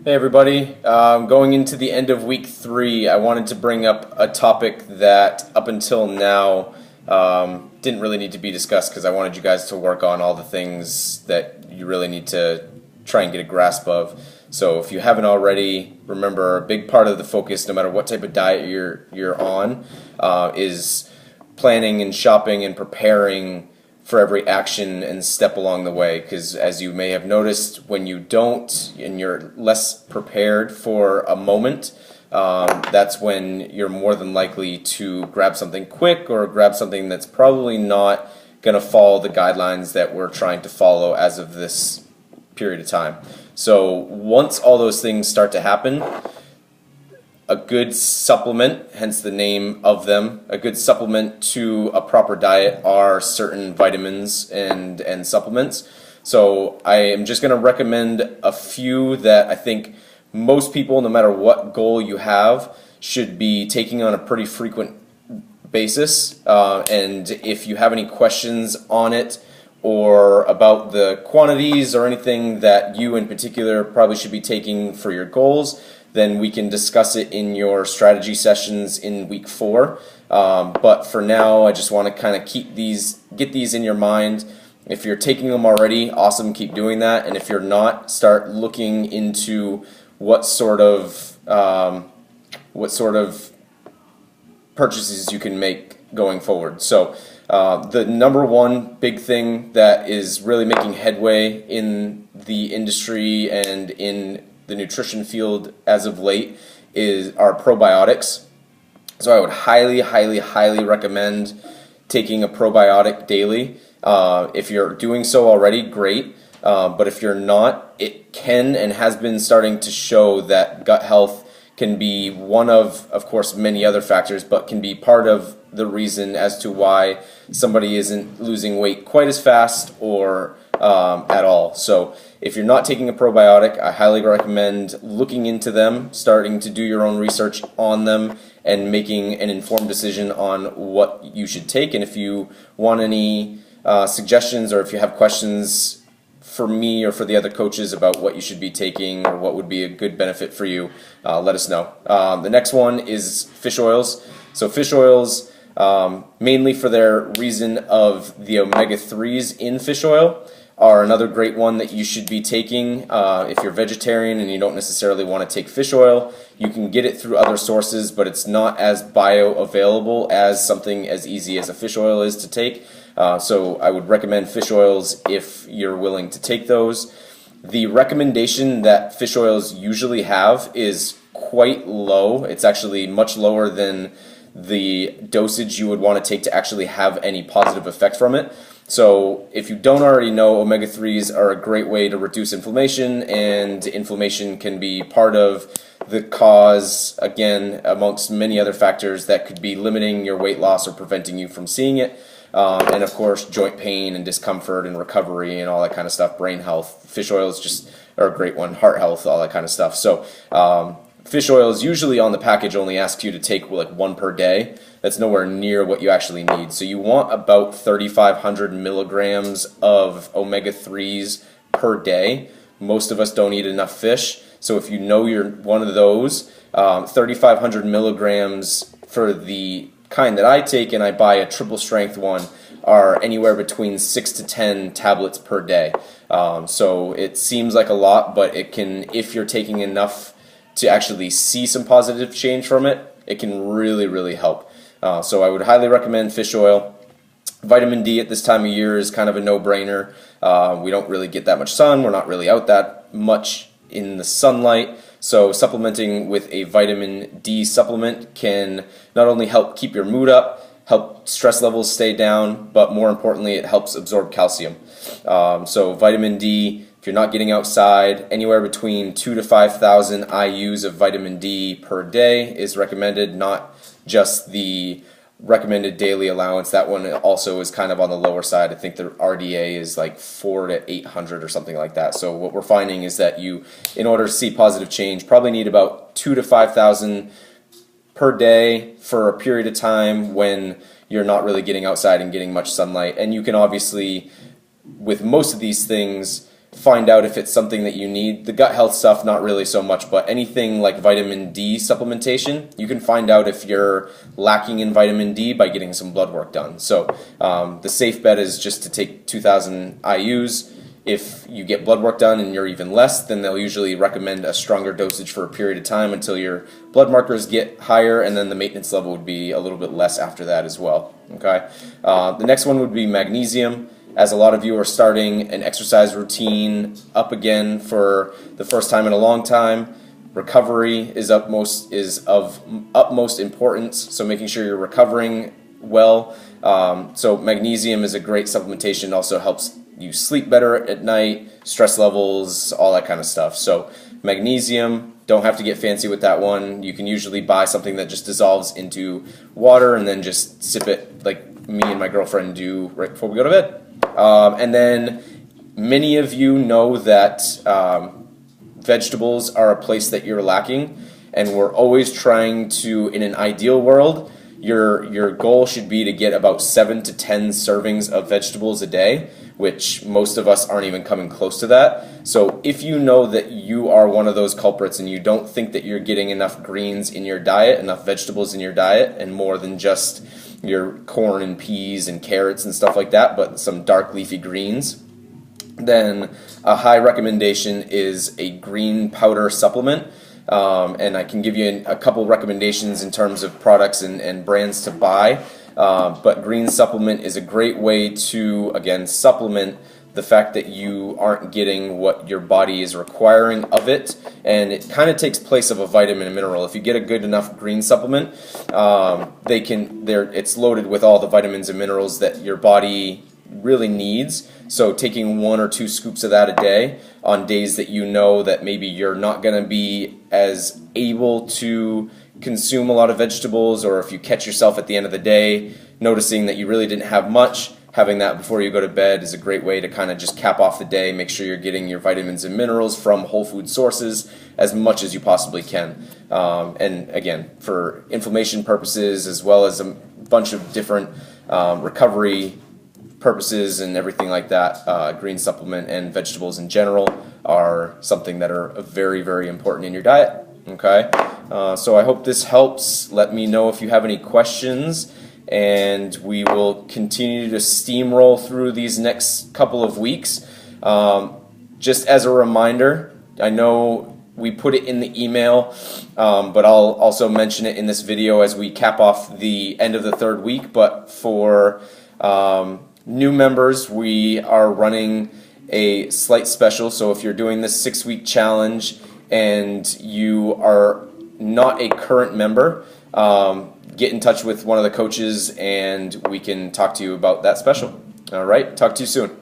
Hey everybody, going into the end of week 3, I wanted to bring up a topic that up until now didn't really need to be discussed because I wanted you guys to work on all the things that you really need to try and get a grasp of. So if you haven't already, remember a big part of the focus, no matter what type of diet you're on, is planning and shopping and preparing for every action and step along the way, because as you may have noticed, when you don't and you're less prepared for a moment, that's when you're more than likely to grab something quick or grab something that's probably not going to follow the guidelines that we're trying to follow as of this period of time. So once all those things start to happen, a good supplement, hence the name of them, a good supplement to a proper diet are certain vitamins and supplements. So I am just going to recommend a few that I think most people, no matter what goal you have, should be taking on a pretty frequent basis. And if you have any questions on it or about the quantities or anything that you in particular probably should be taking for your goals, then we can discuss it in your strategy sessions in week 4. But for now, I just want to kind of get these in your mind. If you're taking them already, awesome, keep doing that. And if you're not, start looking into what sort of purchases you can make going forward. So the number one big thing that is really making headway in the industry and in the nutrition field as of late are probiotics. So I would highly recommend taking a probiotic daily. If you're doing so already, great. But if you're not, it can and has been starting to show that gut health can be one of course, many other factors, but can be part of the reason as to why somebody isn't losing weight quite as fast or at all. So if you're not taking a probiotic, I highly recommend looking into them, starting to do your own research on them, and making an informed decision on what you should take. And if you want any suggestions or if you have questions for me or for the other coaches about what you should be taking or what would be a good benefit for you, let us know. The next one is fish oils. So fish oils, mainly for their reason of the omega-3s in fish oil, are another great one that you should be taking. If you're vegetarian and you don't necessarily want to take fish oil, you can get it through other sources, but it's not as bioavailable as something as easy as a fish oil is to take. So I would recommend fish oils if you're willing to take those. The recommendation that fish oils usually have is quite low. It's actually much lower than the dosage you would want to take to actually have any positive effect from it. So if you don't already know, omega-3s are a great way to reduce inflammation, and inflammation can be part of the cause, again, amongst many other factors that could be limiting your weight loss or preventing you from seeing it. And of course, joint pain and discomfort and recovery and all that kind of stuff, brain health. Fish oils just are a great one, heart health, all that kind of stuff. So fish oils usually on the package only asks you to take like 1 per day. That's nowhere near what you actually need. So you want about 3,500 milligrams of omega-3s per day. Most of us don't eat enough fish. So if you know you're one of those, 3,500 milligrams for the kind that I take, and I buy a triple strength one, are anywhere between 6 to 10 tablets per day. So it seems like a lot, but it can, if you're taking enough to actually see some positive change from it, it can really help. So I would highly recommend fish oil. Vitamin D at this time of year is kind of a no-brainer. We don't really get that much sun. We're not really out that much in the sunlight. So supplementing with a vitamin D supplement can not only help keep your mood up, help stress levels stay down, but more importantly, it helps absorb calcium. So vitamin D, if you're not getting outside, anywhere between 2,000 to 5,000 IUs of vitamin D per day is recommended, not just the recommended daily allowance. That one also is kind of on the lower side. I think the RDA is like 400 to 800 or something like that. So what we're finding is that you, in order to see positive change, probably need about 2,000 to 5,000 per day for a period of time when you're not really getting outside and getting much sunlight. And you can obviously, with most of these things, find out if it's something that you need. The gut health stuff, not really so much, but anything like vitamin D supplementation, you can find out if you're lacking in vitamin D by getting some blood work done. So the safe bet is just to take 2,000 IUs. If you get blood work done and you're even less, then they'll usually recommend a stronger dosage for a period of time until your blood markers get higher, and then the maintenance level would be a little bit less after that as well. Okay. The next one would be magnesium. As a lot of you are starting an exercise routine up again for the first time in a long time, recovery is of utmost importance. So making sure you're recovering well. So magnesium is a great supplementation. Also helps you sleep better at night, stress levels, all that kind of stuff. So magnesium, don't have to get fancy with that one. You can usually buy something that just dissolves into water and then just sip it like me and my girlfriend do right before we go to bed. And then many of you know that vegetables are a place that you're lacking, and we're always trying to, in an ideal world, your goal should be to get about 7 to 10 servings of vegetables a day, which most of us aren't even coming close to that. So if you know that you are one of those culprits and you don't think that you're getting enough greens in your diet, enough vegetables in your diet, and more than just your corn and peas and carrots and stuff like that, but some dark leafy greens, then a high recommendation is a green powder supplement. And I can give you a couple recommendations in terms of products and brands to buy. But green supplement is a great way to, again, supplement the fact that you aren't getting what your body is requiring of it, and it kind of takes place of a vitamin and mineral. If you get a good enough green supplement, it's loaded with all the vitamins and minerals that your body really needs. So taking 1 or 2 scoops of that a day on days that you know that maybe you're not going to be as able to consume a lot of vegetables, or if you catch yourself at the end of the day noticing that you really didn't have much, having that before you go to bed is a great way to kind of just cap off the day, make sure you're getting your vitamins and minerals from whole food sources as much as you possibly can. And again, for inflammation purposes as well as a bunch of different recovery purposes and everything like that, green supplement and vegetables in general are something that are very, very important in your diet. Okay, so I hope this helps. Let me know if you have any questions, and we will continue to steamroll through these next couple of weeks. Just as a reminder, I know we put it in the email, but I'll also mention it in this video as we cap off the end of the 3rd week. But for new members, we are running a slight special. So if you're doing this 6-week challenge and you are not a current member, get in touch with one of the coaches and we can talk to you about that special. All right, talk to you soon.